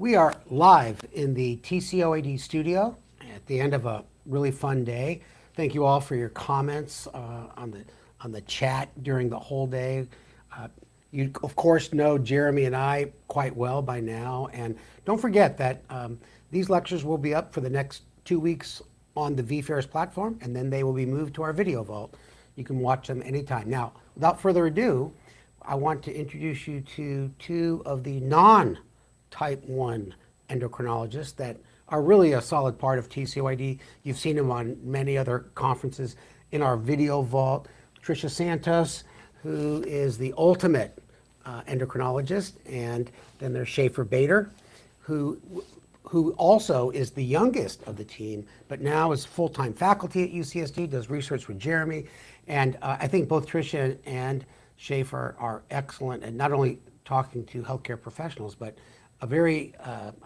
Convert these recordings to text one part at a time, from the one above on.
We are live in the TCOYD studio at the end of a really fun day. Thank you all for your comments on the chat during the whole day. You of course know Jeremy and I quite well by now, and don't forget that these lectures will be up for the next 2 weeks on the VFairs platform, and then they will be moved to our video vault. You can watch them anytime. Now, without further ado, I want to introduce you to two of the non-type 1 endocrinologists that are really a solid part of TCOYD. You've seen them on many other conferences in our video vault. Tricia Santos, who is the ultimate endocrinologist, and then there's Schaefer Bader, who also is the youngest of the team, but now is full-time faculty at UCSD, does research with Jeremy. And I think both Tricia and Schaefer are excellent at not only talking to healthcare professionals, but a very,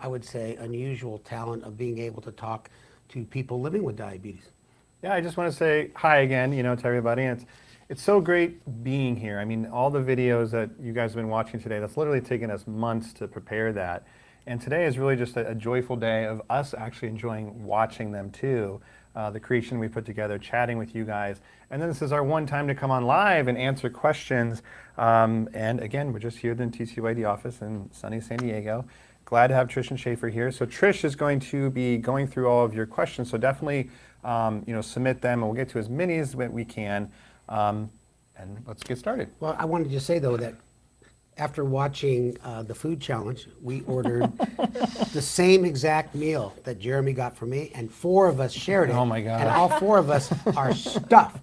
I would say, unusual talent of being able to talk to people living with diabetes. Yeah, I just want to say hi again, to everybody. And it's so great being here. I mean, all the videos that you guys have been watching today, that's literally taken us months to prepare that. And today is really just a joyful day of us actually enjoying watching them too. The creation we put together, chatting with you guys. And then this is our one time to come on live and answer questions. And again, we're just here in the TCOYD office in sunny San Diego. Glad to have Trish and Schaefer here. So Trish is going to be going through all of your questions. So definitely, submit them, and we'll get to as many as we can. And let's get started. Well, I wanted to say though that after watching the food challenge, we ordered the same exact meal that Jeremy got for me, and 4 of us shared it. Oh my God. And all 4 of us are stuffed.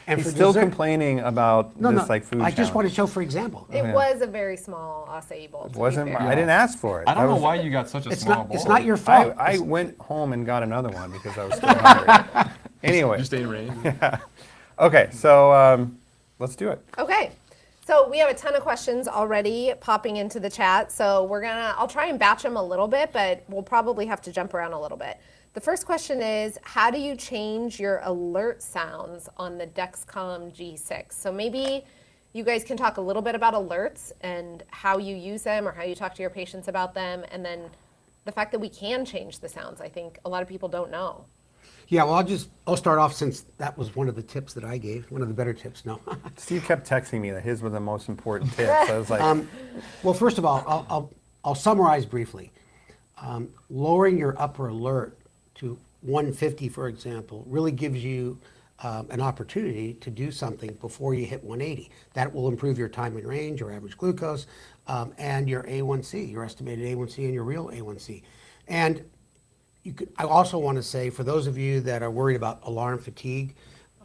And He's for still dessert, complaining about no, this no, food I challenge. just want to show for example. It was a very small acai bowl. It wasn't. I didn't ask for it. I don't know why you got such a small bowl. It's not your fault. I went home and got another one because I was still hungry. Anyway. You stayed rain. Yeah. Okay, so let's do it. Okay. So we have a ton of questions already popping into the chat. So I'll try and batch them a little bit, but we'll probably have to jump around a little bit. The first question is, how do you change your alert sounds on the Dexcom G6? So maybe you guys can talk a little bit about alerts and how you use them or how you talk to your patients about them. And then the fact that we can change the sounds, I think a lot of people don't know. Yeah, well, I'll start off since that was one of the tips that I gave, one of the better tips. No. Steve kept texting me that his were the most important tips. I was like, well, first of all, I'll summarize briefly. Lowering your upper alert to 150, for example, really gives you an opportunity to do something before you hit 180. That will improve your time in range, your average glucose, and your A1C, your estimated A1C and your real A1C. And I also want to say, for those of you that are worried about alarm fatigue,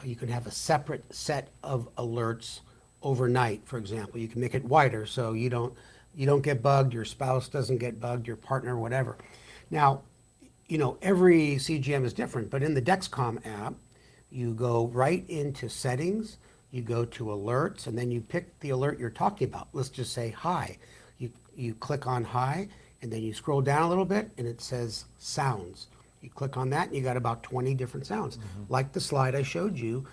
you can have a separate set of alerts overnight, for example. You can make it wider so you don't get bugged, your spouse doesn't get bugged, your partner, whatever. Now, every CGM is different, but in the Dexcom app, you go right into settings, you go to alerts, and then you pick the alert you're talking about. Let's just say hi. You click on hi, and then you scroll down a little bit, and it says sounds. You click on that, and you got about 20 different sounds, like the slide I showed you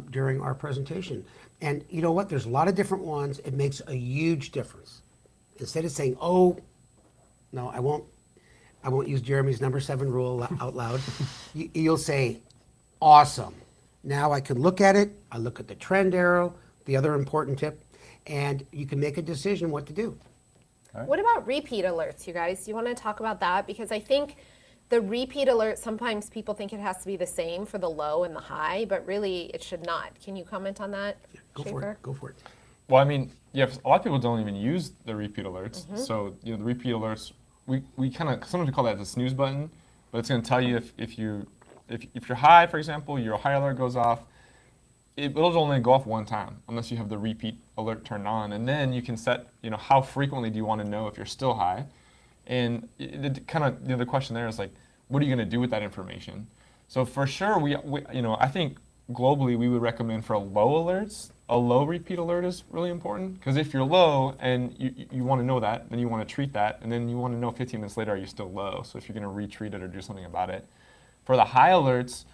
during our presentation. And you know what? There's a lot of different ones. It makes a huge difference. Instead of saying, oh, no, I won't use Jeremy's number 7 rule out loud. You'll say, awesome. Now I can look at it. I look at the trend arrow, the other important tip, and you can make a decision what to do. Right. What about repeat alerts, you guys? Do you want to talk about that? Because I think the repeat alert, sometimes people think it has to be the same for the low and the high, but really it should not. Can you comment on that, Schaefer? Go for it. Well, I mean, yeah, a lot of people don't even use the repeat alerts. So, the repeat alerts, we kind of, sometimes we call that the snooze button, but it's going to tell you if you're high, for example, your high alert goes off. It'll only go off one time unless you have the repeat alert turned on, and then you can set, how frequently do you want to know if you're still high, and the question there is like, what are you going to do with that information? So for sure, I think globally we would recommend for low alerts, a low repeat alert is really important, because if you're low and you want to know that, then you want to treat that, and then you want to know 15 minutes later, are you still low? So if you're going to retreat it or do something about it. For the high alerts,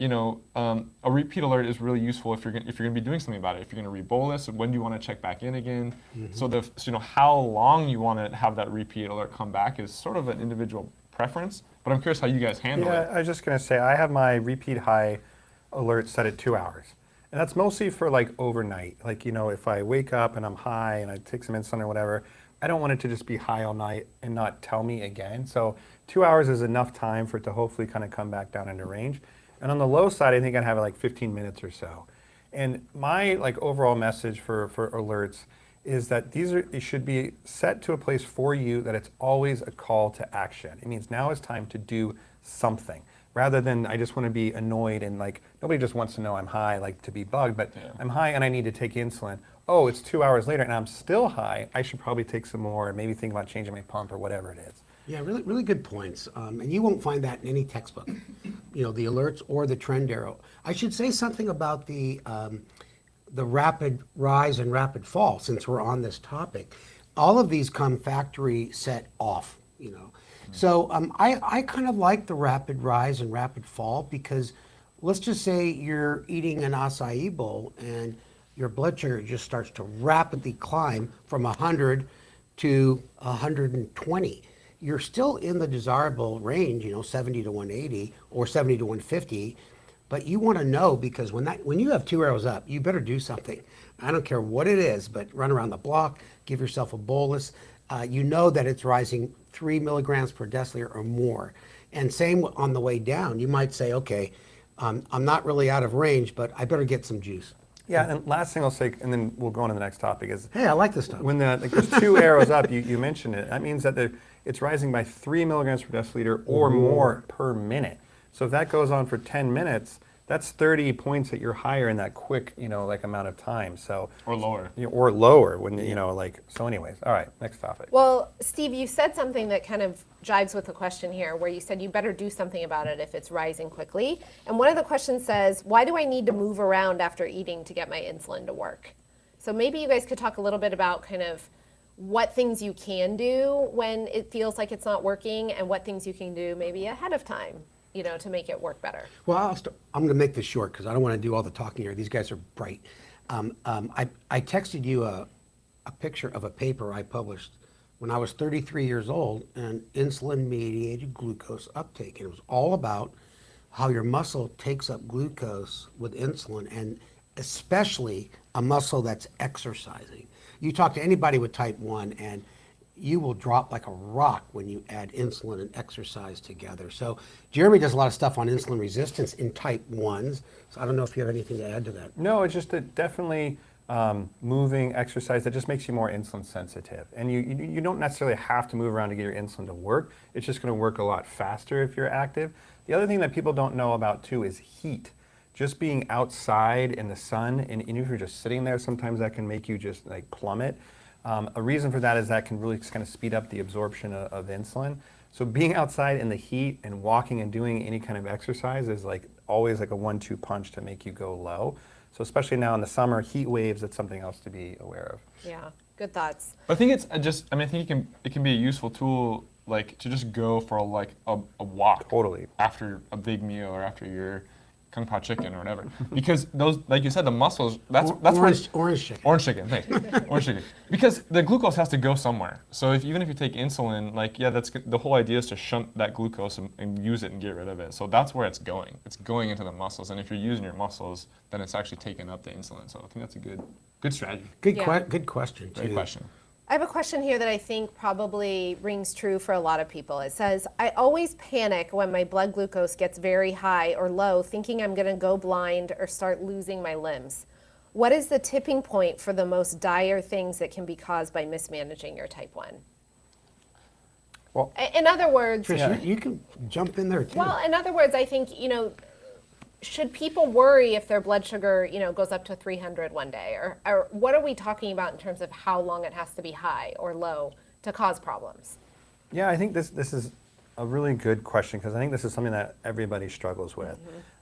a repeat alert is really useful if you're going to be doing something about it. If you're going to rebolus, when do you want to check back in again? So how long you want to have that repeat alert come back is sort of an individual preference. But I'm curious how you guys handle Yeah, it. I was just going to say, I have my repeat high alert set at 2 hours. And that's mostly for like overnight. Like, if I wake up and I'm high and I take some insulin or whatever, I don't want it to just be high all night and not tell me again. So 2 hours is enough time for it to hopefully kind of come back down into range. And on the low side, I think I'd have it like 15 minutes or so. And my overall message for alerts is that these should be set to a place for you that it's always a call to action. It means now is time to do something. Rather than I just want to be annoyed and nobody just wants to know I'm high, to be bugged, but I'm high and I need to take insulin. Oh, it's 2 hours later and I'm still high. I should probably take some more and maybe think about changing my pump or whatever it is. Yeah, really, really good points. And you won't find that in any textbook, the alerts or the trend arrow. I should say something about the rapid rise and rapid fall, since we're on this topic. All of these come factory set off, So I kind of like the rapid rise and rapid fall because let's just say you're eating an acai bowl and your blood sugar just starts to rapidly climb from 100 to 120. You're still in the desirable range, 70 to 180 or 70 to 150, but you want to know because when you have 2 arrows up, you better do something. I don't care what it is, but run around the block, give yourself a bolus. You know that it's rising 3 milligrams per deciliter or more. And same on the way down. You might say, okay, I'm not really out of range, but I better get some juice. Yeah, and last thing I'll say, and then we'll go on to the next topic, is Hey, I like this stuff. when there's 2 arrows up, you mentioned it, that means that it's rising by 3 milligrams per deciliter or more per minute. So if that goes on for 10 minutes, that's 30 points that you're higher in that quick, amount of time. So Or lower. or lower when so anyways. All right, next topic. Well, Steve, you said something that kind of jives with the question here, where you said you better do something about it if it's rising quickly. And one of the questions says, why do I need to move around after eating to get my insulin to work? So maybe you guys could talk a little bit about kind of what things you can do when it feels like it's not working and what things you can do maybe ahead of time, to make it work better. Well, I'm going to make this short because I don't want to do all the talking here. These guys are bright. I texted you a picture of a paper I published when I was 33 years old on insulin-mediated glucose uptake. And it was all about how your muscle takes up glucose with insulin, and especially a muscle that's exercising. You talk to anybody with type 1 and you will drop like a rock when you add insulin and exercise together. So Jeremy does a lot of stuff on insulin resistance in type 1s. So I don't know if you have anything to add to that. No, it's just that definitely moving, exercise, that just makes you more insulin sensitive. And you don't necessarily have to move around to get your insulin to work. It's just going to work a lot faster if you're active. The other thing that people don't know about too is heat. Just being outside in the sun, and even if you're just sitting there, sometimes that can make you just plummet. A reason for that is that can really kind of speed up the absorption of insulin. So being outside in the heat and walking and doing any kind of exercise is always like a 1-2 punch to make you go low. So especially now in the summer, heat waves, that's something else to be aware of. Yeah, good thoughts. But I think it's I think it can be a useful tool to just go for a walk. Totally. After a big meal or after your kung pao chicken or whatever, because those, like you said, the muscles. That's Orange chicken. Orange chicken, thanks. Orange chicken. Because the glucose has to go somewhere. So even if you take insulin, that's the whole idea is to shunt that glucose and use it and get rid of it. So that's where it's going. It's going into the muscles, and if you're using your muscles, then it's actually taking up the insulin. So I think that's a good strategy. Good question, too. Great question. I have a question here that I think probably rings true for a lot of people. It says, I always panic when my blood glucose gets very high or low, thinking I'm going to go blind or start losing my limbs. What is the tipping point for the most dire things that can be caused by mismanaging your type 1? Well, in other words, Trish, you can jump in there, too. well, in other words, I think, should people worry if their blood sugar, goes up to 300 one day? Or what are we talking about in terms of how long it has to be high or low to cause problems? yeah, I think this is a really good question because I think this is something that everybody struggles with,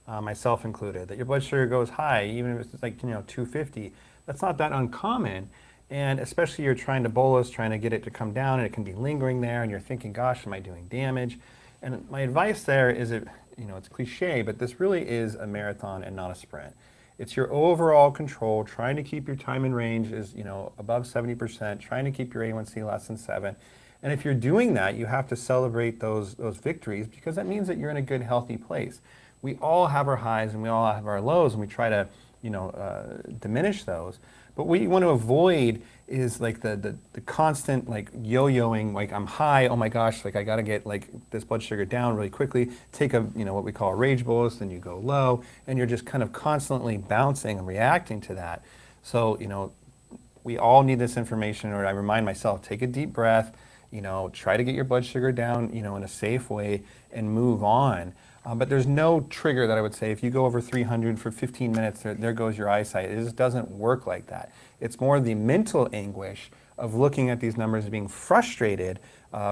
myself included, that your blood sugar goes high, even if it's 250. That's not that uncommon. And especially you're trying to bolus, trying to get it to come down, and it can be lingering there, and you're thinking, gosh, am I doing damage? And my advice there is it's cliche, but this really is a marathon and not a sprint. It's your overall control, trying to keep your time in range is, above 70%, trying to keep your A1C less than 7. And if you're doing that, you have to celebrate those victories, because that means that you're in a good, healthy place. We all have our highs and we all have our lows, and we try to, diminish those. But what you want to avoid is like the constant like yo-yoing, like I'm high, oh my gosh, like I got to get like this blood sugar down really quickly, take a, what we call a rage bolus, then you go low, and you're just kind of constantly bouncing and reacting to that. So, we all need this information, or I remind myself, take a deep breath, try to get your blood sugar down, in a safe way and move on. But there's no trigger that I would say, if you go over 300 for 15 minutes, there goes your eyesight. It just doesn't work like that. It's more the mental anguish of looking at these numbers and being frustrated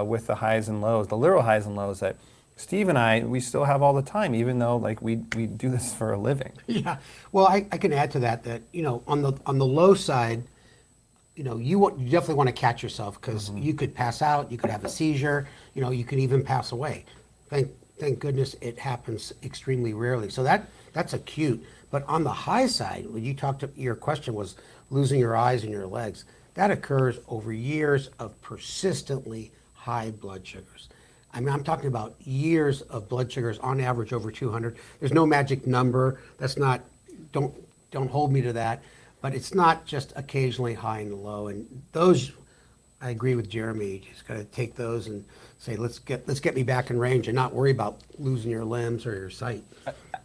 with the highs and lows, the literal highs and lows that Steve and I, we still have all the time, even though like we do this for a living. Yeah. Well, I can add to that, on the low side, you definitely want to catch yourself, because you could pass out, you could have a seizure, you could even pass away. Thank goodness it happens extremely rarely. So that's acute. But on the high side, when your question was losing your eyes and your legs, that occurs over years of persistently high blood sugars. I mean, I'm talking about years of blood sugars on average over 200. There's no magic number. That's not, don't hold me to that. But it's not just occasionally high and low. And those, I agree with Jeremy. You just got to take those and say, let's get me back in range, and not worry about losing your limbs or your sight.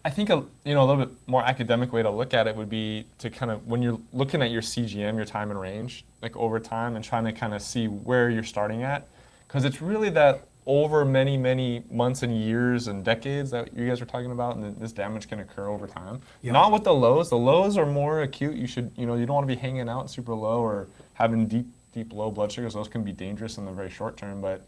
I think a little bit more academic way to look at it would be to kind of, when you're looking at your CGM, your time in range, like over time, and trying to kind of see where you're starting at, because it's really that over many, many months and years and decades that you guys are talking about, and this damage can occur over time. Yeah. Not with the lows. The lows are more acute. You should, you don't want to be hanging out super low or having deep low blood sugars. Those can be dangerous in the very short term, but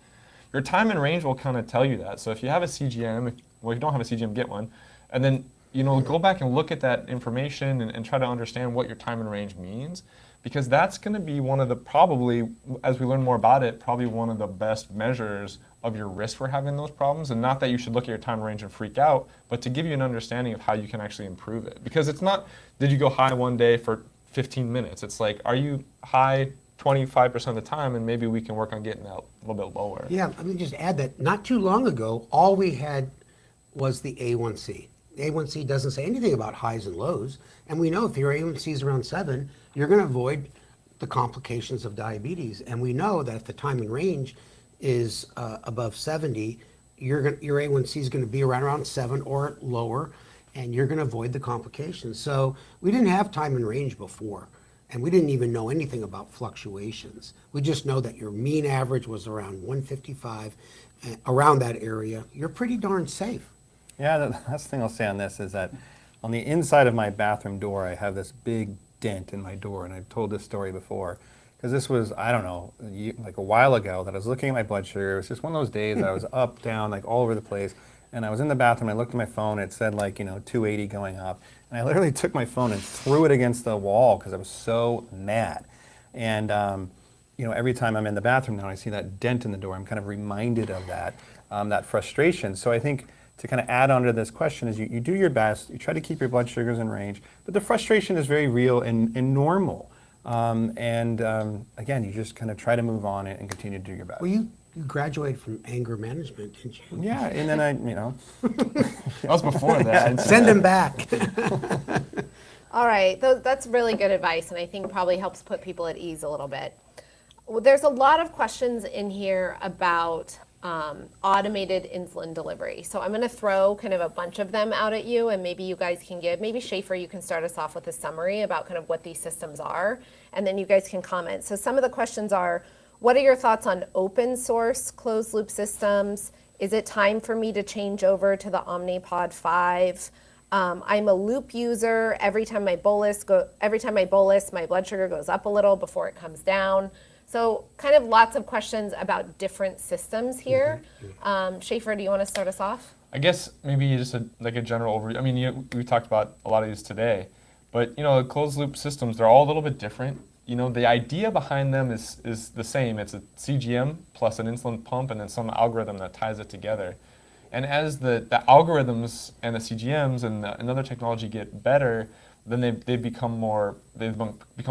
your time in range will kind of tell you that. So if you have a CGM, if you don't have a CGM, get one. And then, go back and look at that information and try to understand what your time in range means, because that's going to be one of the, probably, as we learn more about it, probably one of the best measures of your risk for having those problems. And not that you should look at your time in range and freak out, but to give you an understanding of how you can actually improve it. Because it's not, did you go high one day for 15 minutes? It's like, are you high 25% of the time, and maybe we can work on getting that a little bit lower. Yeah, let me just add that not too long ago, all we had was the A1C. The A1C doesn't say anything about highs and lows, and we know if your A1C is around 7, you're going to avoid the complications of diabetes. And we know that if the time in range is above 70, your A1C is going to be around 7 or lower, and you're going to avoid the complications. So we didn't have time in range before. And we didn't even know anything about fluctuations. We just know that your mean average was around 155, around that area. You're pretty darn safe. Yeah, the last thing I'll say on this is that on the inside of my bathroom door, I have this big dent in my door, and I've told this story before. Because this was, I don't know, like a while ago, that I was looking at my blood sugar. It was just one of those days that I was up, down, like all over the place. And I was in the bathroom, I looked at my phone, it said like, 280 going up. And I literally took my phone and threw it against the wall because I was so mad. And, every time I'm in the bathroom now, I see that dent in the door, I'm kind of reminded of that frustration. So I think to kind of add on to this question is you do your best, you try to keep your blood sugars in range, but the frustration is very real and normal. Again, you just kind of try to move on and continue to do your best. Well, you graduated from anger management, didn't you? Yeah, and then That was before that. Send him back. All right, that's really good advice, and I think probably helps put people at ease a little bit. Well, there's a lot of questions in here about automated insulin delivery. So I'm going to throw kind of a bunch of them out at you, and maybe you guys can maybe Schaefer, you can start us off with a summary about kind of what these systems are, and then you guys can comment. So some of the questions are, what are your thoughts on open source closed loop systems? Is it time for me to change over to the Omnipod 5? I'm a loop user. Every time I bolus, my blood sugar goes up a little before it comes down. So kind of lots of questions about different systems here. Schaefer, do you want to start us off? I guess maybe just a general overview. I mean, we talked about a lot of these today, but closed loop systems, they're all a little bit different. The idea behind them is the same. It's a CGM plus an insulin pump and then some algorithm that ties it together. And as the algorithms and the CGMs and another technology get better, then they've become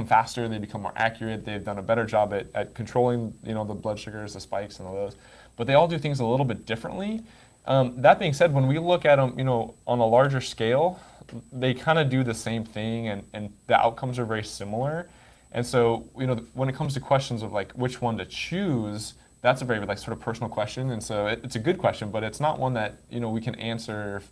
faster, they become more accurate, they've done a better job at controlling, the blood sugars, the spikes and all those. But they all do things a little bit differently. That being said, when we look at them, on a larger scale, they kind of do the same thing, and the outcomes are very similar. And so, when it comes to questions of like which one to choose, that's a very sort of personal question. And so it's a good question, but it's not one that, we can answer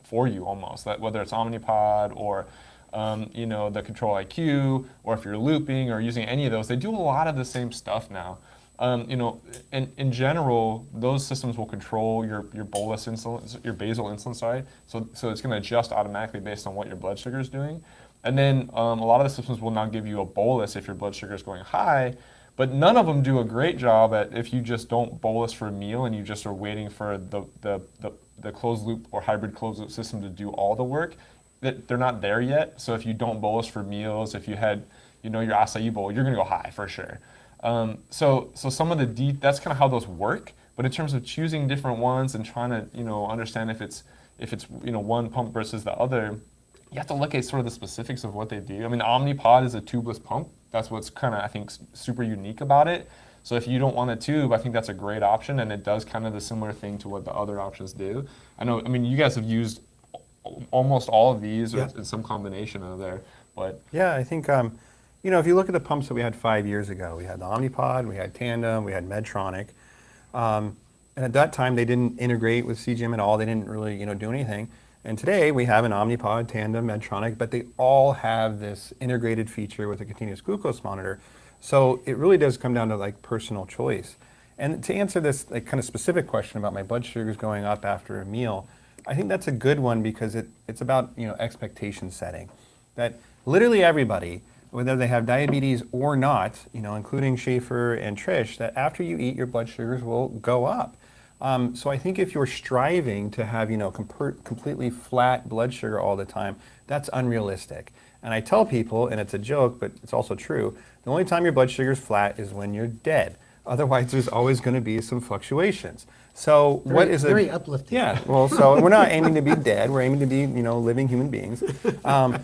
for you almost. That whether it's Omnipod or, the Control IQ, or if you're looping or using any of those, they do a lot of the same stuff now. In general, those systems will control your bolus insulin, your basal insulin, sorry. So it's going to adjust automatically based on what your blood sugar is doing. And then a lot of the systems will now give you a bolus if your blood sugar is going high, but none of them do a great job at if you just don't bolus for a meal and you just are waiting for the closed loop or hybrid closed loop system to do all the work. That they're not there yet. So if you don't bolus for meals, if you had, your acai bowl, you're going to go high for sure. So some of that's kind of how those work. But in terms of choosing different ones and trying to, understand if it's one pump versus the other, you have to look at sort of the specifics of what they do. I mean, Omnipod is a tubeless pump. That's what's kind of, I think, super unique about it. So if you don't want a tube, I think that's a great option, and it does kind of the similar thing to what the other options do. I mean, you guys have used almost all of these, or in some combination of there, but. Yeah, I think, if you look at the pumps that we had 5 years ago, we had the Omnipod, we had Tandem, we had Medtronic. And at that time, they didn't integrate with CGM at all. They didn't really, do anything. And today, we have an Omnipod, Tandem, Medtronic, but they all have this integrated feature with a continuous glucose monitor. So it really does come down to personal choice. And to answer this kind of specific question about my blood sugars going up after a meal, I think that's a good one because it's about expectation setting. That literally everybody, whether they have diabetes or not, including Schaefer and Trish, that after you eat, your blood sugars will go up. So I think if you're striving to have completely flat blood sugar all the time, that's unrealistic. And I tell people, and it's a joke, but it's also true, the only time your blood sugar is flat is when you're dead. Otherwise, there's always going to be some fluctuations. So what is very uplifting? Yeah, well, so we're not aiming to be dead. We're aiming to be, living human beings.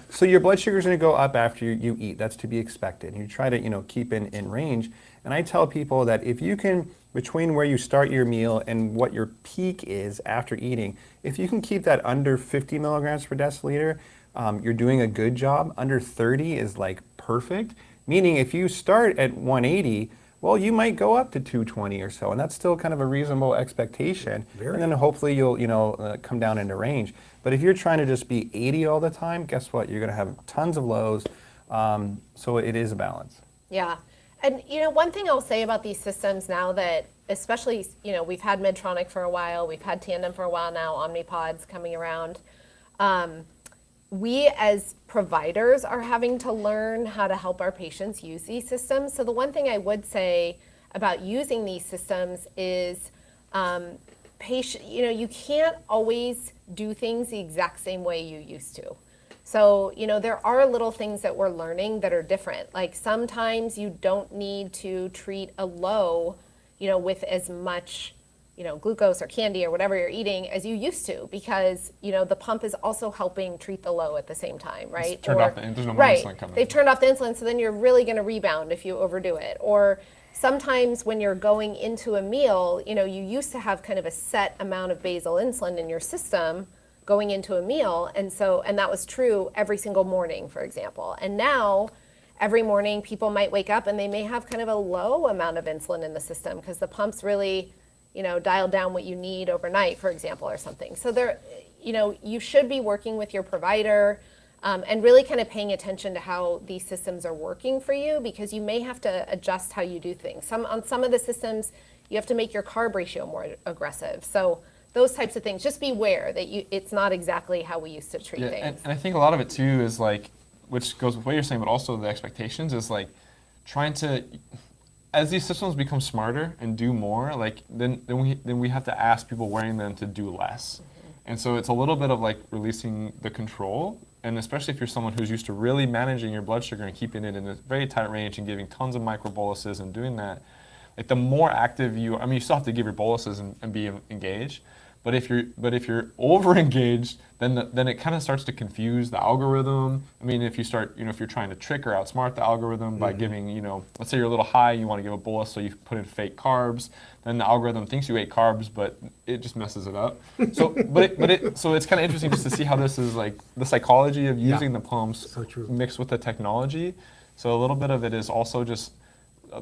So your blood sugar is going to go up after you eat. That's to be expected. You try to, keep in range. And I tell people that if you can, between where you start your meal and what your peak is after eating, if you can keep that under 50 milligrams per deciliter, you're doing a good job. Under 30 is perfect. Meaning if you start at 180, well, you might go up to 220 or so, and that's still kind of a reasonable expectation. And then hopefully you'll come down into range. But if you're trying to just be 80 all the time, guess what? You're going to have tons of lows. So it is a balance. Yeah. And, one thing I'll say about these systems now that, especially, we've had Medtronic for a while, we've had Tandem for a while now, Omnipod's coming around. We as providers are having to learn how to help our patients use these systems. So the one thing I would say about using these systems is you can't always do things the exact same way you used to. So, there are little things that we're learning that are different. Like sometimes you don't need to treat a low, with as much glucose or candy or whatever you're eating as you used to, because, the pump is also helping treat the low at the same time, right? It's turned off there's no more insulin coming. They've turned off the insulin, so then you're really going to rebound if you overdo it. Or sometimes when you're going into a meal, you used to have kind of a set amount of basal insulin in your system going into a meal, and that was true every single morning, for example. And now, every morning, people might wake up and they may have kind of a low amount of insulin in the system because the pump's really dial down what you need overnight, for example, or something. So you should be working with your provider and really kind of paying attention to how these systems are working for you, because you may have to adjust how you do things. On some of the systems, you have to make your carb ratio more aggressive. So those types of things, just beware that it's not exactly how we used to treat things. And I think a lot of it too is which goes with what you're saying, but also the expectations is trying to, as these systems become smarter and do more, then we have to ask people wearing them to do less. Mm-hmm. And so it's a little bit of releasing the control, and especially if you're someone who's used to really managing your blood sugar and keeping it in a very tight range and giving tons of micro boluses and doing that, the more active you still have to give your boluses and be engaged, But if you're over engaged, then it kind of starts to confuse the algorithm. I mean, if you start, if you're trying to trick or outsmart the algorithm by giving, let's say you're a little high, you want to give a bolus, so you put in fake carbs, then the algorithm thinks you ate carbs, but it just messes it up. So, so it's kind of interesting just to see how this is like the psychology of using the pumps So true. mixed with the technology. So a little bit of it is also just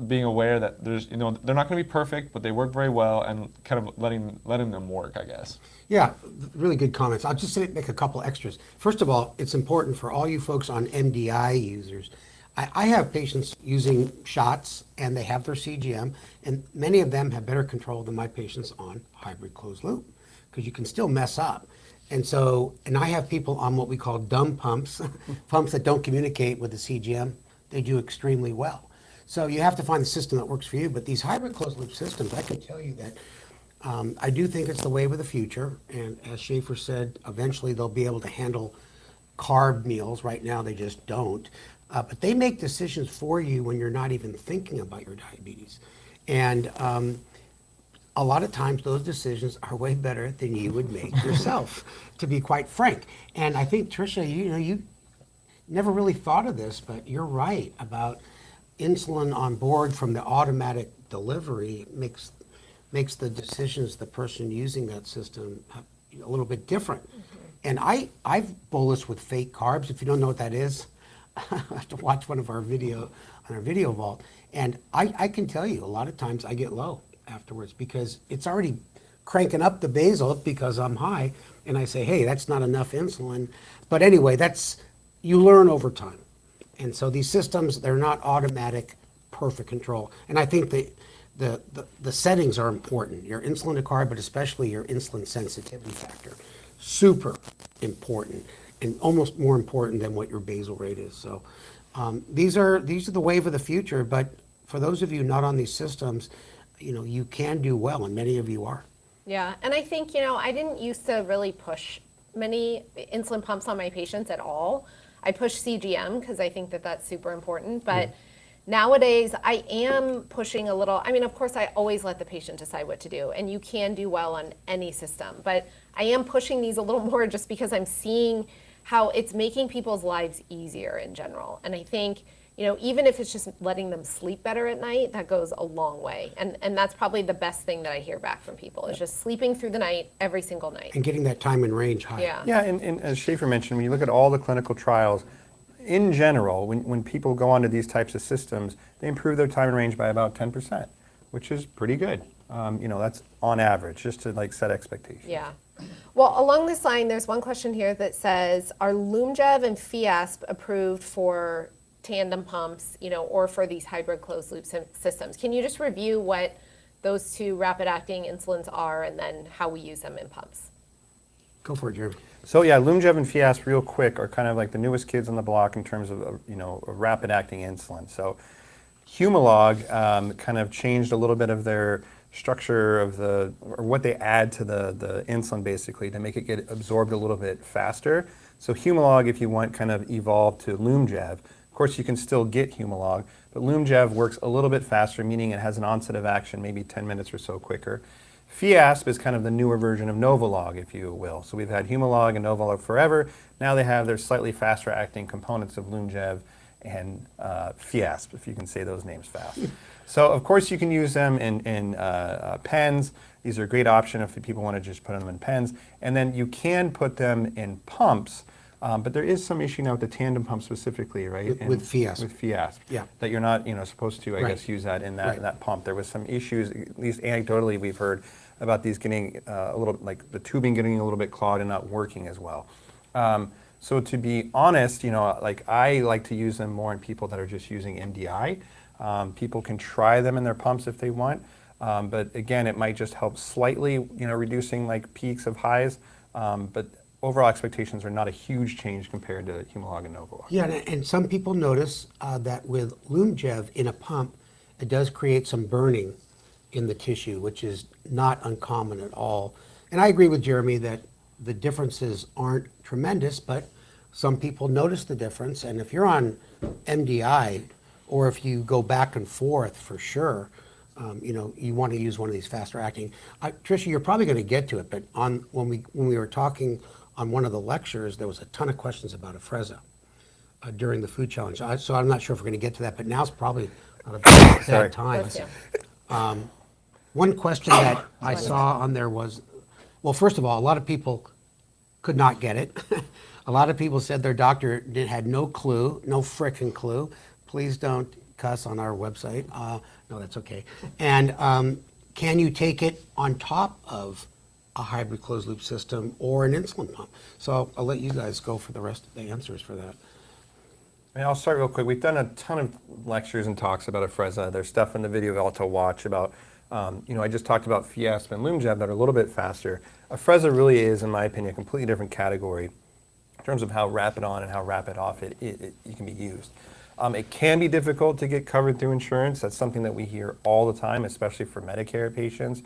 being aware that there's, they're not going to be perfect, but they work very well, and kind of letting them work, I guess. Yeah, really good comments. I'll just make a couple extras. First of all, it's important for all you folks on MDI users. I have patients using shots, and they have their CGM, and many of them have better control than my patients on hybrid closed loop, because you can still mess up. And I have people on what we call dumb pumps, pumps that don't communicate with the CGM. They do extremely well. So you have to find the system that works for you. But these hybrid closed loop systems, I can tell you that I do think it's the wave of the future. And as Schaefer said, eventually they'll be able to handle carb meals. Right now they just don't. But they make decisions for you when you're not even thinking about your diabetes. And a lot of times those decisions are way better than you would make yourself, to be quite frank. And I think, Tricia, you never really thought of this, but you're right about insulin on board from the automatic delivery makes the decisions the person using that system a little bit different. And I've bolused with fake carbs. If you don't know what that is, I have to watch one of our video on our video vault. And I can tell you a lot of times I get low afterwards because it's already cranking up the basal because I'm high. And I say, hey, that's not enough insulin. But anyway, you learn over time. And so these systems, they're not automatic, perfect control. And I think the settings are important. Your insulin to carb, but especially your insulin sensitivity factor. Super important, and almost more important than what your basal rate is. So these are the wave of the future, but for those of you not on these systems, you can do well, and many of you are. Yeah, and I think, I didn't used to really push many insulin pumps on my patients at all. I push CGM because I think that that's super important, but nowadays I am pushing a little. I mean, of course, I always let the patient decide what to do, and you can do well on any system, but I am pushing these a little more just because I'm seeing how it's making people's lives easier in general. And I think, even if it's just letting them sleep better at night, that goes a long way. And that's probably the best thing that I hear back from people is just sleeping through the night every single night. And getting that time and range high. Yeah. Yeah, and as Schaefer mentioned, when you look at all the clinical trials, in general, when people go onto these types of systems, they improve their time and range by about 10%, which is pretty good. That's on average, just to set expectations. Yeah. Well, along this line, there's one question here that says, are Lyumjev and Fiasp approved for tandem pumps, or for these hybrid closed loop systems? Can you just review what those two rapid acting insulins are and then how we use them in pumps? Go for it, Jeremy. So yeah, Lyumjev and Fiasp, real quick, are kind of like the newest kids on the block in terms of a rapid acting insulin. So Humalog kind of changed a little bit of their structure of or what they add to the insulin basically to make it get absorbed a little bit faster. So Humalog, if you want, kind of evolved to Lyumjev. Of course, you can still get Humalog, but Lyumjev works a little bit faster, meaning it has an onset of action maybe 10 minutes or so quicker. Fiasp is kind of the newer version of Novolog, if you will. So we've had Humalog and Novolog forever. Now they have their slightly faster acting components of Lyumjev and Fiasp, if you can say those names fast. So of course you can use them in pens. These are a great option if people want to just put them in pens. And then you can put them in pumps. But there is some issue now with the tandem pump specifically, right? With Fiasp. With Fiasp. Yeah. That you're not, supposed to, I Right. guess, use that in that Right. in that pump. There was some issues, at least anecdotally, we've heard about these getting a little, like the tubing getting a little bit clogged and not working as well. So to be honest, I like to use them more in people that are just using MDI. People can try them in their pumps if they want. But again, it might just help slightly, reducing like peaks of highs. But overall expectations are not a huge change compared to Humalog and Novolog. Yeah, and some people notice that with Lyumjev in a pump, it does create some burning in the tissue, which is not uncommon at all. And I agree with Jeremy that the differences aren't tremendous, but some people notice the difference. And if you're on MDI, or if you go back and forth for sure, you want to use one of these faster acting. Tricia, you're probably going to get to it, but when we were talking on one of the lectures, there was a ton of questions about Afrezza during the food challenge. So I'm not sure if we're going to get to that, but now's probably not a bad time. Bless you. One question that I saw on there was, well, first of all, a lot of people could not get it. A lot of people said their doctor had no clue, no frickin' clue. Please don't cuss on our website. No, that's okay. And can you take it on top of a hybrid closed loop system or an insulin pump? So I'll let you guys go for the rest of the answers for that. And I'll start real quick. We've done a ton of lectures and talks about Afrezza. There's stuff in the video available to watch about, I just talked about Fiasp and Lyumjev that are a little bit faster. Afrezza really is, in my opinion, a completely different category in terms of how rapid on and how rapid off it can be used. It can be difficult to get covered through insurance. That's something that we hear all the time, especially for Medicare patients.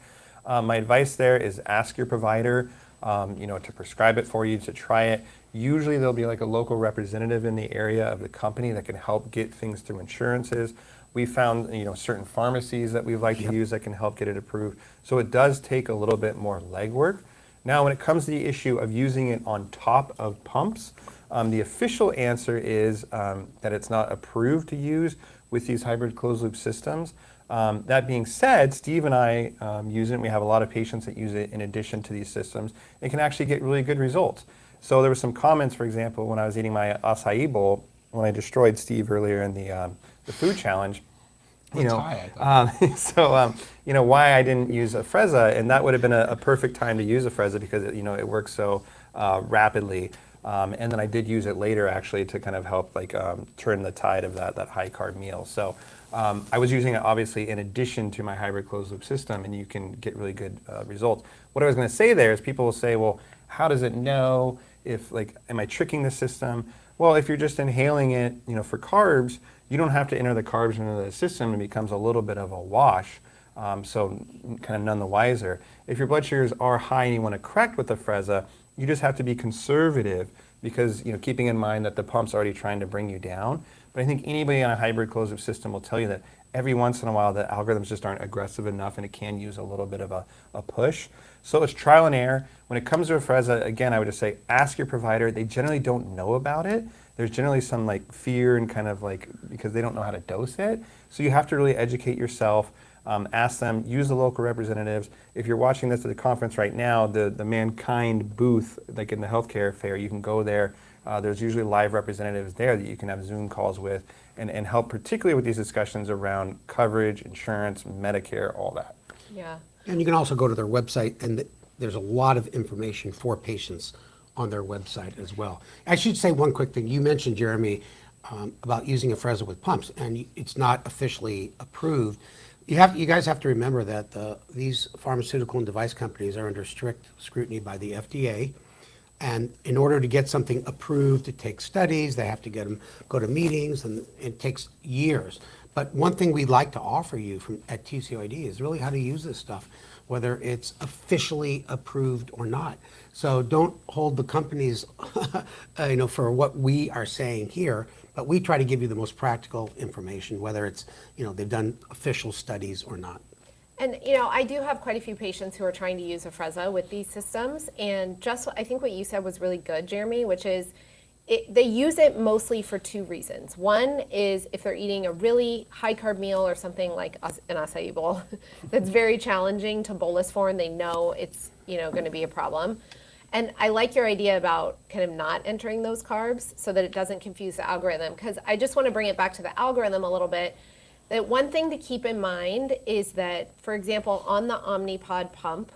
My advice there is ask your provider, to prescribe it for you, to try it. Usually there'll be like a local representative in the area of the company that can help get things through insurances. We found, certain pharmacies that we like to use that can help get it approved. So it does take a little bit more legwork. Now, when it comes to the issue of using it on top of pumps, the official answer is that it's not approved to use with these hybrid closed loop systems. That being said, Steve and I use it. We have a lot of patients that use it in addition to these systems. It can actually get really good results. So there were some comments, for example, when I was eating my acai bowl, when I destroyed Steve earlier in the food challenge. Why I didn't use Afrezza, and that would have been a perfect time to use Afrezza because it works so rapidly. And then I did use it later actually to kind of help turn the tide of that high carb meal. So I was using it obviously in addition to my hybrid closed loop system, and you can get really good results. What I was going to say there is people will say, well, how does it know if am I tricking the system? Well, if you're just inhaling it, for carbs, you don't have to enter the carbs into the system. It becomes a little bit of a wash. So kind of none the wiser. If your blood sugars are high and you want to correct with Afrezza, you just have to be conservative because, keeping in mind that the pump's already trying to bring you down. But I think anybody on a hybrid closed loop system will tell you that every once in a while the algorithms just aren't aggressive enough and it can use a little bit of a push. So it's trial and error. When it comes to Afrezza, again, I would just say ask your provider. They generally don't know about it. There's generally some fear and kind of because they don't know how to dose it. So you have to really educate yourself. Ask them, use the local representatives. If you're watching this at the conference right now, the Mankind booth, in the healthcare fair, you can go there. There's usually live representatives there that you can have Zoom calls with and help particularly with these discussions around coverage, insurance, Medicare, all that. Yeah. And you can also go to their website, and there's a lot of information for patients on their website as well. I should say one quick thing. You mentioned, Jeremy, about using Afrezza with pumps, and it's not officially approved. You guys have to remember that these pharmaceutical and device companies are under strict scrutiny by the FDA. And in order to get something approved, it takes studies, they have to go to meetings, and it takes years. But one thing we'd like to offer you at TCOYD is really how to use this stuff, whether it's officially approved or not. So don't hold the companies for what we are saying here, but we try to give you the most practical information, whether it's, they've done official studies or not. And I do have quite a few patients who are trying to use Afrezza with these systems, and I think what you said was really good, Jeremy, which is they use it mostly for two reasons. One is if they're eating a really high carb meal or something like an acai bowl that's very challenging to bolus for, and they know it's going to be a problem. And I like your idea about kind of not entering those carbs so that it doesn't confuse the algorithm, because I just want to bring it back to the algorithm a little bit. That one thing to keep in mind is that, for example, on the Omnipod pump,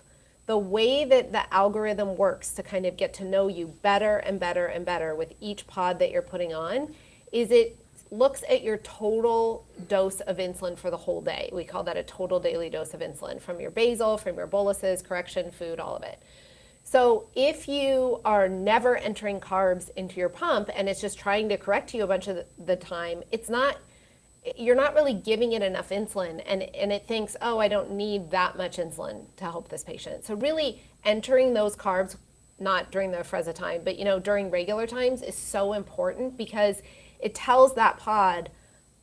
the way that the algorithm works to kind of get to know you better and better and better with each pod that you're putting on is it looks at your total dose of insulin for the whole day. We call that a total daily dose of insulin from your basal, from your boluses, correction, food, all of it. So if you are never entering carbs into your pump and it's just trying to correct you a bunch of the time, you're not really giving it enough insulin, and it thinks, oh, I don't need that much insulin to help this patient. So really entering those carbs, not during the Afrezza time, but during regular times is so important because it tells that pod,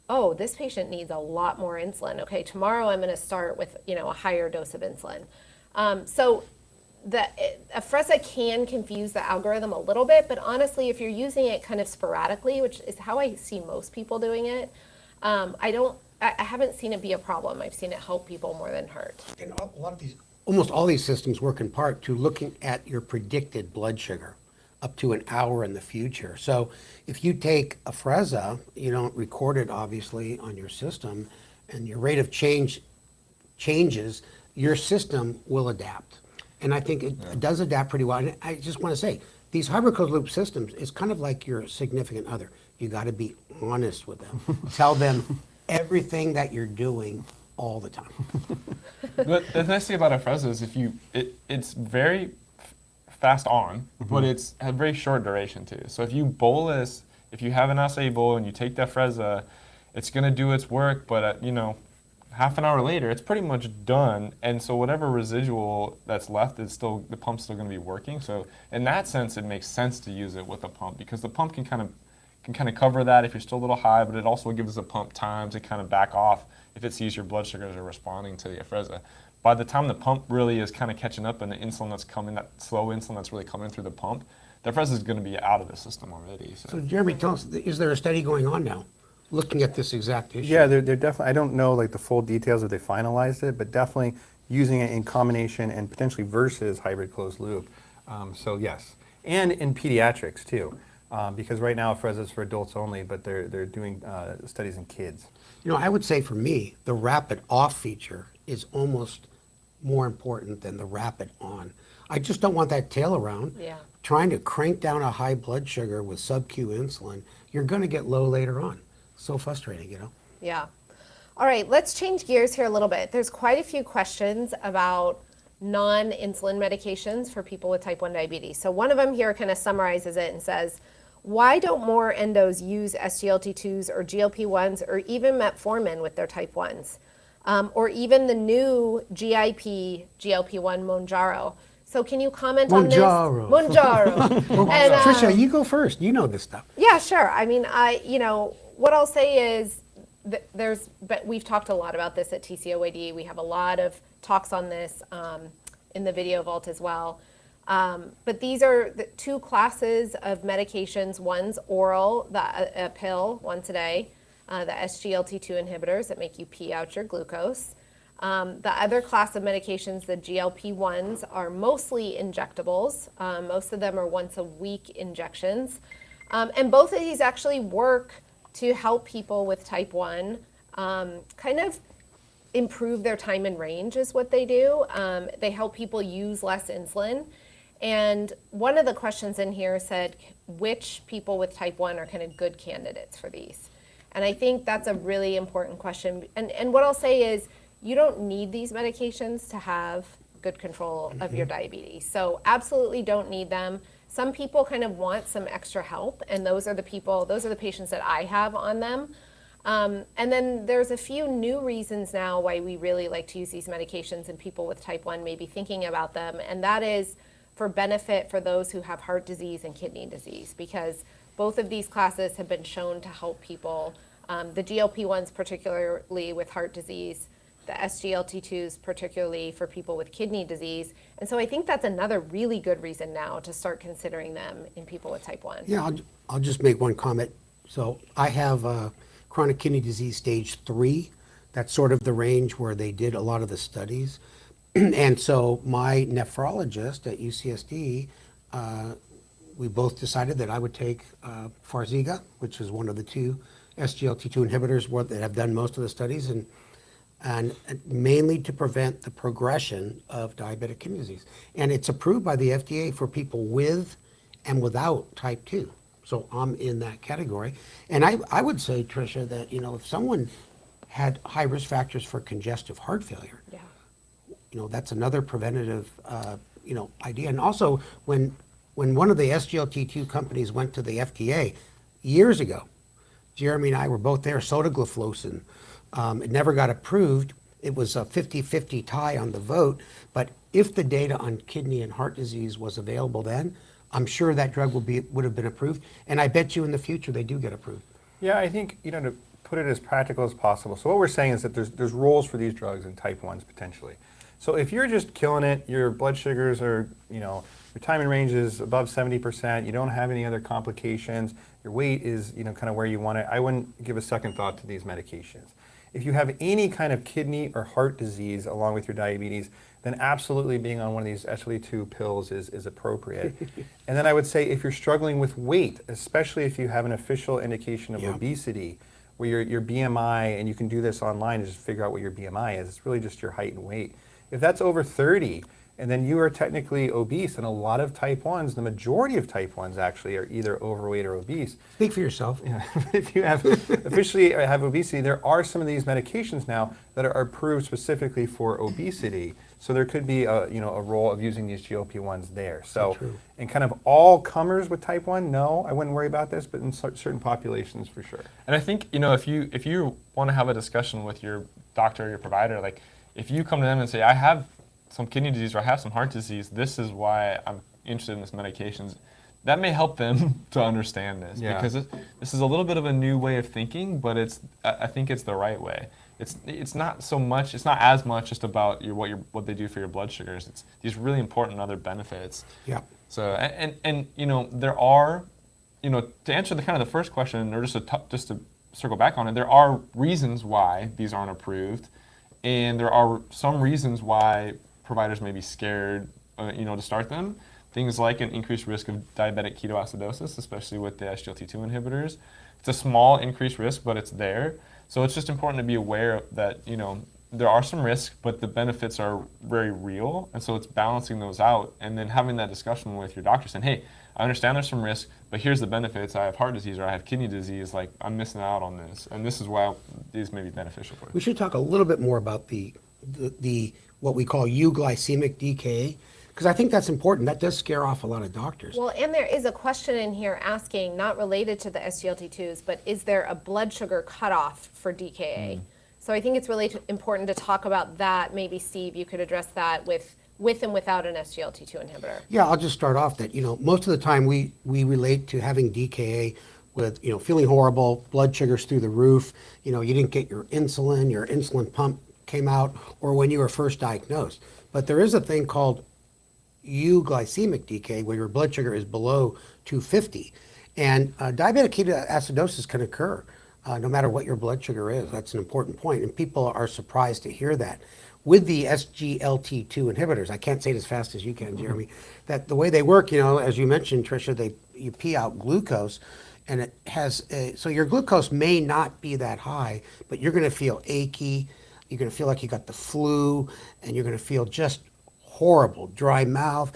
oh, this patient needs a lot more insulin. Okay, tomorrow I'm going to start with, you know, a higher dose of insulin. So the Afrezza can confuse the algorithm a little bit, but honestly, if you're using it kind of sporadically, which is how I see most people doing it, I haven't seen it be a problem. I've seen it help people more than hurt. And a lot of these, almost all these systems work in part to looking at your predicted blood sugar up to an hour in the future. So if you take Afrezza, you don't record it obviously on your system, and your rate of change changes, your system will adapt. And I think it does adapt pretty well. And I just want to say, these hybrid closed loop systems is kind of like your significant other. You got to be honest with them. Tell them everything that you're doing all the time. The nice thing about Afrezza is it's very fast on, but it's a very short duration too. So if you bolus, if you have an acai bowl and you take the Afrezza, it's going to do its work, but you know, half an hour later, it's pretty much done. And so whatever residual that's left is still, the pump's still going to be working. So in that sense, it makes sense to use it with a pump, because the pump can kind of cover that if you're still a little high, but it also gives the pump time to kind of back off if it sees your blood sugars are responding to the Afrezza. By the time the pump really is kind of catching up and the insulin that's coming, that slow insulin that's really coming through the pump, the Afrezza is going to be out of the system already. So Jeremy, tell us, is there a study going on now looking at this exact issue? Yeah, they're definitely, I don't know like the full details if they finalized it, but definitely using it in combination and potentially versus hybrid closed loop. So yes, and in pediatrics too, because right now Afrezza is for adults only, but they're doing studies in kids. You know, I would say for me, the rapid off feature is almost more important than the rapid on. I just don't want that tail around. Yeah. Trying to crank down a high blood sugar with sub-Q insulin, you're going to get low later on. So frustrating, you know? Yeah. All right, let's change gears here a little bit. There's quite a few questions about non-insulin medications for people with type 1 diabetes. So one of them here kind of summarizes it and says, why don't more endos use SGLT2s or GLP-1s or even metformin with their type 1s? Or even the new GIP GLP-1 Mounjaro. So can you comment on this? Mounjaro. And, Tricia, you go first. You know this stuff. yeah, sure. I mean, what I'll say is but we've talked a lot about this at TCOYD. We have a lot of talks on this in the video vault as well. But these are the two classes of medications. One's oral, a pill once a day, the SGLT2 inhibitors that make you pee out your glucose. The other class of medications, the GLP-1s, are mostly injectables. Most of them are once a week injections. And both of these actually work to help people with type 1 kind of improve their time in range is what they do. They help people use less insulin. And one of the questions in here said, which people with type 1 are kind of good candidates for these? And I think that's a really important question. And what I'll say is, you don't need these medications to have good control of your diabetes. So absolutely don't need them. Some people kind of want some extra help, and those are the patients that I have on them. And then there's a few new reasons now why we really like to use these medications in people with type 1, maybe thinking about them, and that is for benefit for those who have heart disease and kidney disease, because both of these classes have been shown to help people, the GLP-1s particularly with heart disease, the SGLT2s particularly for people with kidney disease. And so I think that's another really good reason now to start considering them in people with type 1. Yeah, I'll just make one comment. So I have chronic kidney disease stage 3. That's sort of the range where they did a lot of the studies. And so my nephrologist at UCSD, we both decided that I would take Farxiga, which is one of the two SGLT2 inhibitors that have done most of the studies, and mainly to prevent the progression of diabetic kidney disease. And it's approved by the FDA for people with and without type 2. So I'm in that category. And I would say, Tricia, that if someone had high risk factors for congestive heart failure, that's another preventative idea. And also, when one of the SGLT2 companies went to the FDA years ago, Jeremy and I were both there, sotagliflozin. It never got approved. It was a 50-50 tie on the vote. But if the data on kidney and heart disease was available then, I'm sure that drug would have been approved. And I bet you in the future they do get approved. Yeah, I think, put it as practical as possible. So what we're saying is that there's roles for these drugs in type 1s potentially. So if you're just killing it, your blood sugars are, your time in range is above 70%, you don't have any other complications, your weight is, kind of where you want it, I wouldn't give a second thought to these medications. If you have any kind of kidney or heart disease along with your diabetes, then absolutely being on one of these SGLT2 pills is appropriate. And then I would say if you're struggling with weight, especially if you have an official indication of obesity, where your BMI, and you can do this online and just figure out what your BMI is, it's really just your height and weight. If that's over 30, and then you are technically obese, and a lot of type 1s, the majority of type 1s actually are either overweight or obese. Speak for yourself. If you have officially have obesity, there are some of these medications now that are approved specifically for obesity. So there could be a role of using these GLP-1s there. So in kind of all comers with type 1, no, I wouldn't worry about this, but in certain populations for sure. And I think, if you want to have a discussion with your doctor or your provider, like if you come to them and say, I have some kidney disease or I have some heart disease, this is why I'm interested in this medications, that may help them to understand this, because this is a little bit of a new way of thinking, but I think it's the right way. It's not as much just about what they do for your blood sugars. It's these really important other benefits. Yeah. So and there are, to answer the first question, or just to circle back on it, there are reasons why these aren't approved, and there are some reasons why providers may be scared, to start them. Things like an increased risk of diabetic ketoacidosis, especially with the SGLT2 inhibitors. It's a small increased risk, but it's there. So it's just important to be aware that, there are some risks, but the benefits are very real. And so it's balancing those out and then having that discussion with your doctor saying, hey, I understand there's some risk, but here's the benefits. I have heart disease or I have kidney disease. Like, I'm missing out on this. And this is why these may be beneficial for you. We should talk a little bit more about the what we call euglycemic DKA, because I think that's important. That does scare off a lot of doctors. Well, and there is a question in here asking, not related to the SGLT2s, but is there a blood sugar cutoff for DKA? So I think it's really important to talk about that. Maybe, Steve, you could address that with and without an SGLT2 inhibitor. Yeah, I'll just start off that, most of the time we relate to having DKA with, feeling horrible, blood sugars through the roof, you didn't get your insulin pump came out, or when you were first diagnosed. But there is a thing called euglycemic DKA, where your blood sugar is below 250. And diabetic ketoacidosis can occur no matter what your blood sugar is. That's an important point, and people are surprised to hear that. With the SGLT2 inhibitors, I can't say it as fast as you can, Jeremy, that the way they work, as you mentioned, Tricia, you pee out glucose, and it has, so your glucose may not be that high, but you're going to feel achy, you're going to feel like you got the flu, and you're going to feel just horrible, dry mouth,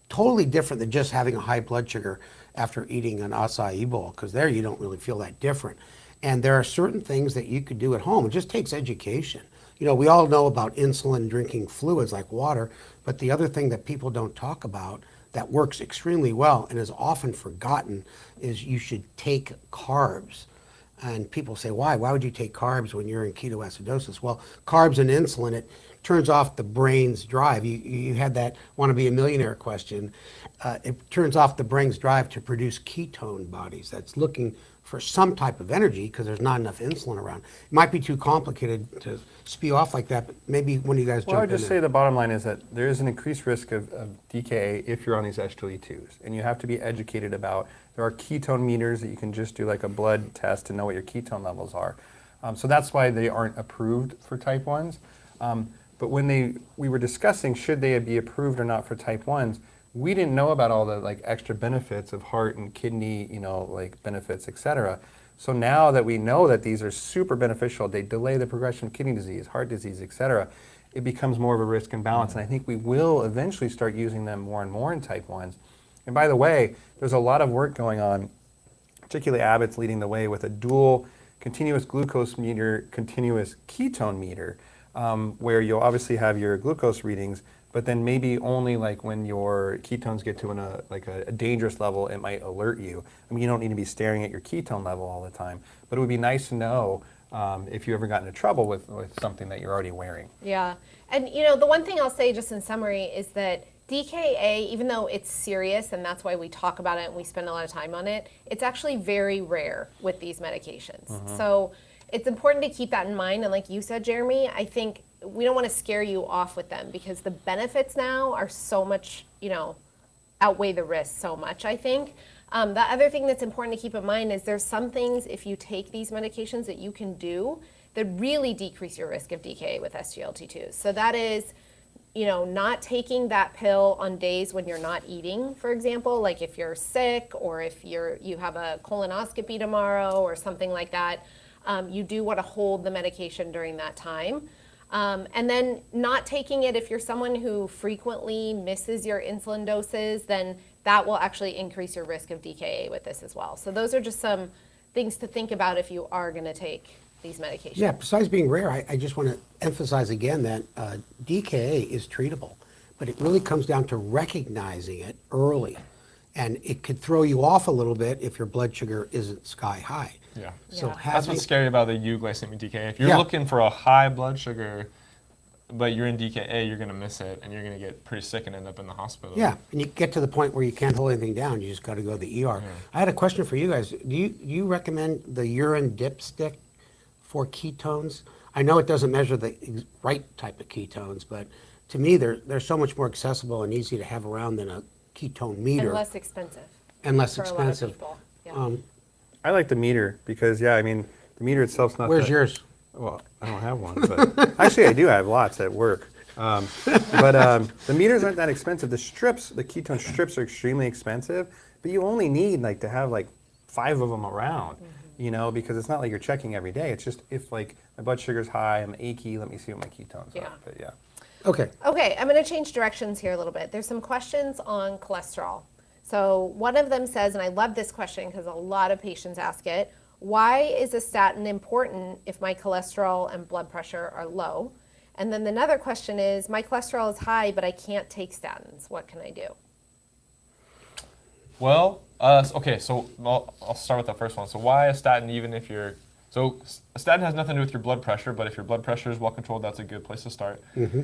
totally different than just having a high blood sugar after eating an acai bowl, because there you don't really feel that different. And there are certain things that you could do at home. It just takes education. We all know about insulin and drinking fluids like water, but the other thing that people don't talk about that works extremely well and is often forgotten is you should take carbs. And people say, why? Why would you take carbs when you're in ketoacidosis? Well, carbs and insulin, it turns off the brain's drive. You had that want to be a millionaire question. It turns off the brain's drive to produce ketone bodies. That's looking for some type of energy because there's not enough insulin around. It might be too complicated to spew off like that, but maybe one of you guys jump in. Well, I would just say the bottom line is that there is an increased risk of DKA if you're on these SGLT2s, and you have to be educated about. There are ketone meters that you can just do like a blood test to know what your ketone levels are. So that's why they aren't approved for type 1s. But when we were discussing should they be approved or not for type 1s, we didn't know about all the like extra benefits of heart and kidney, like benefits, etc. So now that we know that these are super beneficial, they delay the progression of kidney disease, heart disease, etc., it becomes more of a risk and balance. And I think we will eventually start using them more and more in type 1s. And by the way, there's a lot of work going on, particularly Abbott's leading the way with a dual continuous glucose meter, continuous ketone meter, where you'll obviously have your glucose readings, but then maybe only like when your ketones get to a dangerous level, it might alert you. I mean, you don't need to be staring at your ketone level all the time, but it would be nice to know if you ever got into trouble with something that you're already wearing. Yeah, and the one thing I'll say just in summary is that DKA, even though it's serious and that's why we talk about it and we spend a lot of time on it, it's actually very rare with these medications. So it's important to keep that in mind. And like you said, Jeremy, I think we don't want to scare you off with them because the benefits now are so much, outweigh the risks so much, I think. The other thing that's important to keep in mind is there's some things, if you take these medications, that you can do that really decrease your risk of DKA with SGLT2s. So that is, not taking that pill on days when you're not eating, for example, like if you're sick or if you have a colonoscopy tomorrow or something like that, you do want to hold the medication during that time. And then not taking it if you're someone who frequently misses your insulin doses, then that will actually increase your risk of DKA with this as well. So those are just some things to think about if you are going to take these medications. Yeah, besides being rare, I just want to emphasize again that DKA is treatable, but it really comes down to recognizing it early. And it could throw you off a little bit if your blood sugar isn't sky high. Yeah. So Yeah. That's what's scary about the euglycemic DKA. If you're Yeah. looking for a high blood sugar, but you're in DKA, you're going to miss it, and you're going to get pretty sick and end up in the hospital. Yeah, and you get to the point where you can't hold anything down. You just got to go to the ER. I had a question for you guys. Do you recommend the urine dipstick for ketones? I know it doesn't measure the right type of ketones, but to me, they're so much more accessible and easy to have around than a ketone meter. And less expensive. And less for expensive. a lot of people. Yeah. I like the meter because, the meter itself's not Where's that- yours? Well, I don't have one, but actually I do have lots at work. The meters aren't that expensive. The ketone strips are extremely expensive, but you only need to have 5 of them around, because it's not like you're checking every day. It's just if my blood sugar's high, I'm achy, let me see what my ketones Yeah. are. But yeah. Okay. Okay, I'm going to change directions here a little bit. There's some questions on cholesterol. So one of them says, and I love this question because a lot of patients ask it, why is a statin important if my cholesterol and blood pressure are low? And then another question is, my cholesterol is high, but I can't take statins. What can I do? Well, okay, so I'll start with the first one. So why a statin even if you're... So a statin has nothing to do with your blood pressure, but if your blood pressure is well controlled, that's a good place to start. There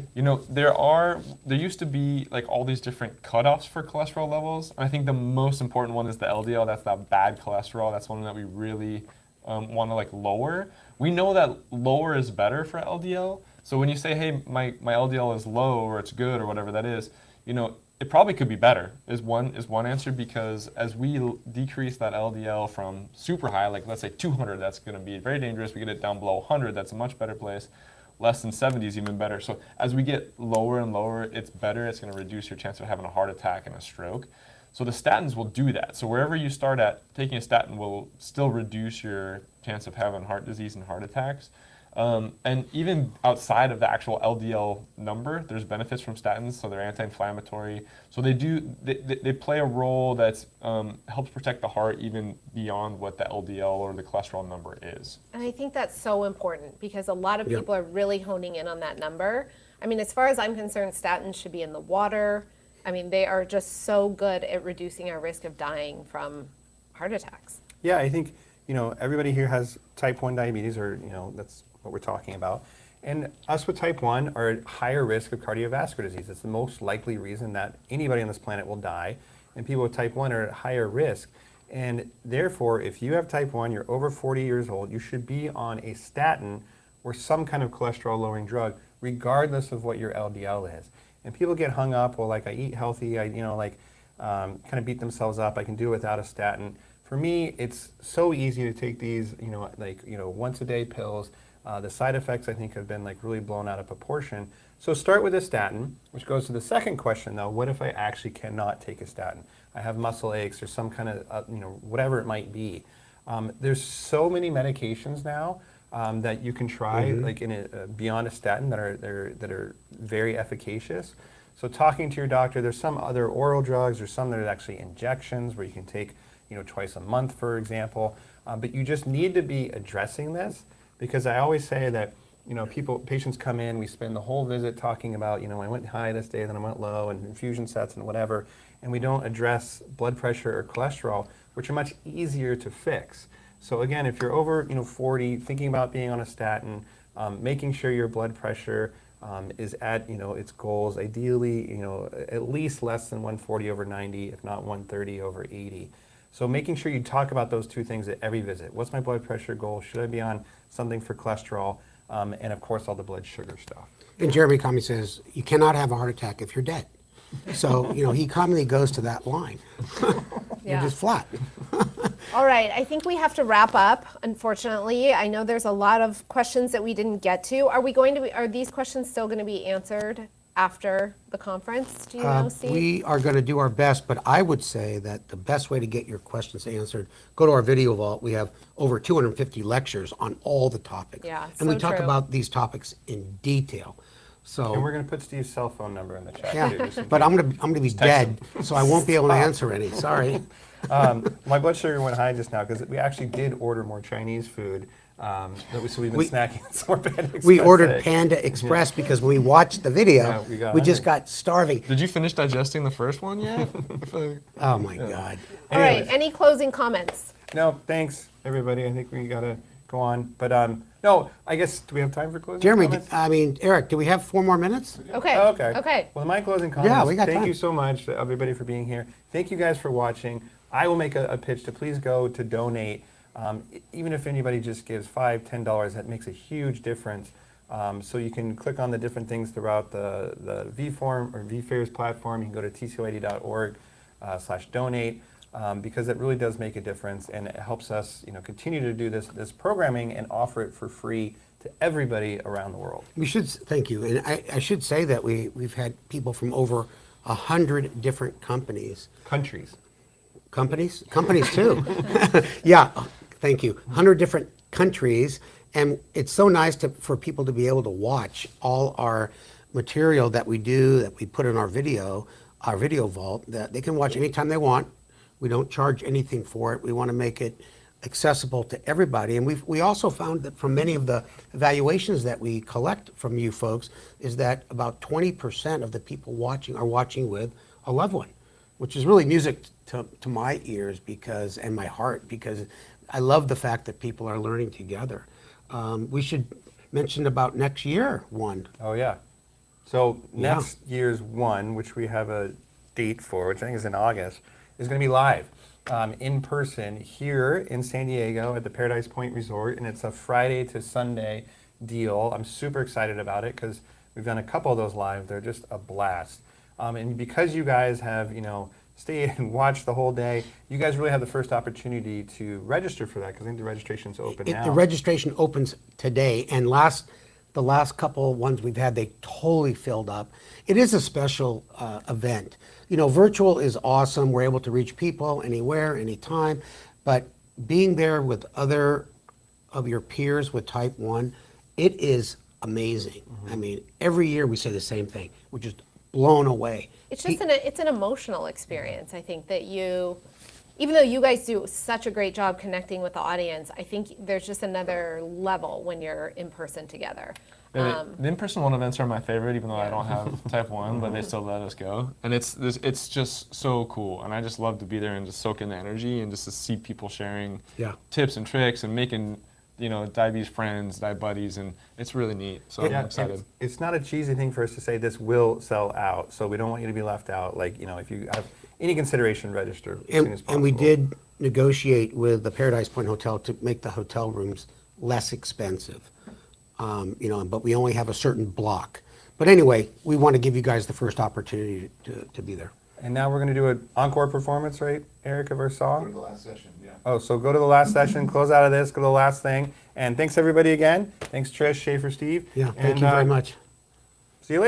used to be all these different cutoffs for cholesterol levels. And I think the most important one is the LDL. That's that bad cholesterol. That's one that we really want to lower. We know that lower is better for LDL. So when you say, hey, my LDL is low or it's good or whatever that is, it probably could be better is one answer, because as we decrease that LDL from super high, let's say 200, that's going to be very dangerous. We get it down below 100, that's a much better place. Less than 70 is even better. So as we get lower and lower, it's better. It's going to reduce your chance of having a heart attack and a stroke. So the statins will do that. So wherever you start at, taking a statin will still reduce your chance of having heart disease and heart attacks. And even outside of the actual LDL number, there's benefits from statins, so they're anti-inflammatory. So they play a role that helps protect the heart even beyond what the LDL or the cholesterol number is. And I think that's so important because a lot of Yeah. people are really honing in on that number. I mean, as far as I'm concerned, statins should be in the water. I mean, they are just so good at reducing our risk of dying from heart attacks. Yeah, I think, everybody here has type 1 diabetes, or, that's what we're talking about. And us with type 1 are at higher risk of cardiovascular disease. It's the most likely reason that anybody on this planet will die. And people with type 1 are at higher risk. And therefore, if you have type 1, you're over 40 years old, you should be on a statin or some kind of cholesterol-lowering drug, regardless of what your LDL is. And people get hung up, well, I eat healthy, kind of beat themselves up, I can do it without a statin. For me, it's so easy to take these, once a day pills. The side effects, I think, have been really blown out of proportion. So start with a statin, which goes to the second question, though. What if I actually cannot take a statin? I have muscle aches or some kind of, whatever it might be. There's so many medications now that you can try, beyond a statin, that are very efficacious. So talking to your doctor, there's some other oral drugs, there's some that are actually injections where you can take, twice a month, for example. But you just need to be addressing this. Because I always say that, patients come in, we spend the whole visit talking about, I went high this day, then I went low, and infusion sets and whatever, and we don't address blood pressure or cholesterol, which are much easier to fix. So again, if you're over, 40, thinking about being on a statin, making sure your blood pressure is at, its goals, ideally, at least less than 140 over 90, if not 130 over 80. So making sure you talk about those two things at every visit. What's my blood pressure goal? Should I be on something for cholesterol? And of course, all the blood sugar stuff. And Jeremy commonly says, you cannot have a heart attack if you're dead. So, he commonly goes to that line. You're Yeah. just flat. All right, I think we have to wrap up, unfortunately. I know there's a lot of questions that we didn't get to. Are these questions still going to be answered after the conference? Do you know, Steve? We are going to do our best, but I would say that the best way to get your questions answered, go to our video vault. We have over 250 lectures on all the topics. Yeah, and we so talk true. about these topics in detail. So, And we're going to put Steve's cell phone number in the chat yeah, too. just in but case. I'm gonna be dead, so I won't be able to answer any. Sorry. My blood sugar went high just now because we actually did order more Chinese food. So we've been snacking on some more Panda Express We ordered today. Panda Express because when we watched the video, Yeah, we got we just hungry. got starving. Did you finish digesting the first one yet? I feel like- Oh my God. All right, anyways. any closing comments? No, thanks everybody. I think we got to go on. But no, I guess, do we have time for closing Jeremy, comments? Eric, do we have 4 more minutes? Okay. Oh, okay. Okay. Well, my closing comments, we got thank time. you so much, everybody, for being here. Thank you guys for watching. I will make a pitch to please go to donate. Even if anybody just gives $5, $10, that makes a huge difference. So you can click on the different things throughout the VForm or VFairs platform. You can go to tcoyd.org/donate. Because it really does make a difference, and it helps us, continue to do this programming and offer it for free to everybody around the world. We should, thank you. And I should say that we've had people from over 100 different companies. Countries. Companies too. Yeah, thank you. 100 different countries. And it's so nice for people to be able to watch all our material that we do, that we put in our video vault, that they can watch anytime they want. We don't charge anything for it. We want to make it accessible to everybody. And we also found that from many of the evaluations that we collect from you folks is that about 20% of the people watching are watching with a loved one, which is really music to my ears and my heart, because I love the fact that people are learning together. We should mention about next year one. Oh, yeah. So next year's one, which we have a date for, which I think is in August, is going to be live in person here in San Diego at the Paradise Point Resort, and it's a Friday to Sunday deal. I'm super excited about it because we've done a couple of those live. They're just a blast. And because you guys have, stayed and watched the whole day, you guys really have the first opportunity to register for that, because I think the registration's open now. The registration opens today, and the last couple ones we've had, they totally filled up. It is a special event. Virtual is awesome. We're able to reach people anywhere, anytime, but being there with other of your peers with type 1, it is amazing. I mean, every year we say the same thing. We're just blown away. It's just it's an emotional experience. I think that even though you guys do such a great job connecting with the audience, I think there's just another level when you're in person together. The in-person one events are my favorite, even though I don't have type 1, but they still let us go. And it's just so cool. And I just love to be there and just soak in the energy and just to see people sharing tips and tricks and making, diabetes friends, buddies, and it's really neat. So I'm excited. It's not a cheesy thing for us to say this will sell out, so we don't want you to be left out. Like, if you have any consideration, register as soon as possible. And we did negotiate with the Paradise Point Hotel to make the hotel rooms less expensive. But we only have a certain block. But anyway, we want to give you guys the first opportunity to be there. And now we're going to do an encore performance, right, Eric, of our song? Go to the last session, yeah. Oh, so go to the last session, close out of this, go to the last thing. And thanks everybody again. Thanks Trish, Schaefer, Steve. Yeah, thank you very much.